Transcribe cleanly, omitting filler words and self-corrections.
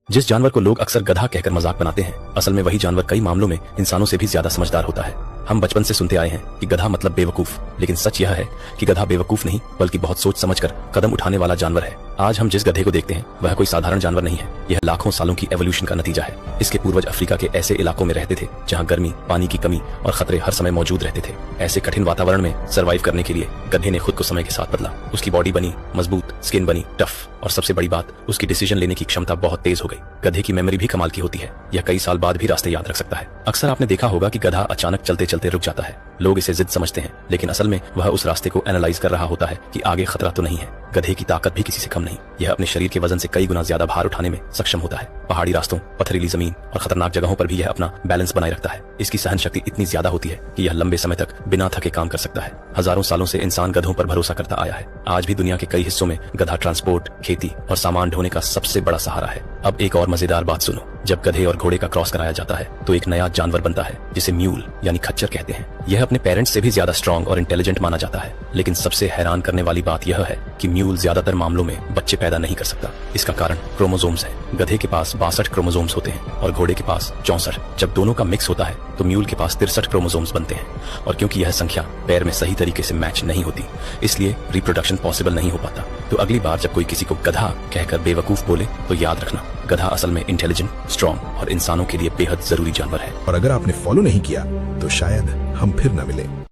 जिस जानवर को लोग अक्सर गधा कहकर मजाक बनाते हैं, असल में वही जानवर कई मामलों में इंसानों से भी ज्यादा समझदार होता है। हम बचपन से सुनते आए हैं कि गधा मतलब बेवकूफ, लेकिन सच यह है कि गधा बेवकूफ नहीं बल्कि बहुत सोच समझकर कदम उठाने वाला जानवर है। आज हम जिस गधे को देखते हैं वह कोई साधारण जानवर नहीं है, यह लाखों सालों की एवोल्यूशन का नतीजा है। इसके पूर्वज अफ्रीका के ऐसे इलाकों में रहते थे जहाँ गर्मी, पानी की कमी और खतरे हर समय मौजूद रहते थे। ऐसे कठिन वातावरण में सर्वाइव करने के लिए गधे ने खुद को समय के साथ बदला। उसकी बॉडी बनी मजबूत, स्किन बनी टफ और सबसे बड़ी बात, उसकी डिसीजन लेने की क्षमता बहुत तेज हो गई। गधे की मेमोरी भी कमाल की होती है, यह कई साल बाद भी रास्ते याद रख सकता है। अक्सर आपने देखा होगा कि गधा अचानक चलते चलते रुक जाता है। लोग इसे जिद समझते हैं, लेकिन असल में वह उस रास्ते को एनालाइज कर रहा होता है कि आगे खतरा तो नहीं है। गधे की ताकत भी किसी से कम नहीं, यह अपने शरीर के वजन से कई गुना ज्यादा भार उठाने में सक्षम होता है। पहाड़ी रास्तों, पथरीली जमीन और खतरनाक जगहों पर भी यह अपना बैलेंस बनाए रखता है। इसकी सहन शक्ति इतनी ज्यादा होती है कि यह लंबे समय तक बिना थके काम कर सकता है। हजारों सालों से इंसान गधों पर भरोसा करता आया है। आज भी दुनिया के कई हिस्सों में गधा ट्रांसपोर्ट, खेती और सामान ढोने का सबसे बड़ा सहारा है। अब एक और मजेदार बात सुनो, जब गधे और घोड़े का क्रॉस कराया जाता है तो एक नया जानवर बनता है जिसे म्यूल यानी खच्चर कहते हैं। यह अपने पेरेंट्स से भी ज्यादा स्ट्रॉन्ग और इंटेलिजेंट माना जाता है, लेकिन सबसे हैरान करने वाली बात यह है कि म्यूल ज्यादातर मामलों में बच्चे पैदा नहीं कर सकता। इसका कारण क्रोमोसोम्स है। गधे के पास 62 क्रोमोसोम्स होते हैं और घोड़े के पास 64। जब दोनों का मिक्स होता है तो म्यूल के पास 63 क्रोमोसोम्स बनते हैं, और क्योंकि यह संख्या पैर में सही तरीके से मैच नहीं होती, इसलिए रिप्रोडक्शन पॉसिबल नहीं हो पाता। तो अगली बार जब कोई किसी को गधा कहकर बेवकूफ बोले तो याद रखना, गधा असल में इंटेलिजेंट, स्ट्रॉन्ग और इंसानों के लिए बेहद जरूरी जानवर है। और अगर आपने फॉलो नहीं किया तो शायद हम फिर न मिले।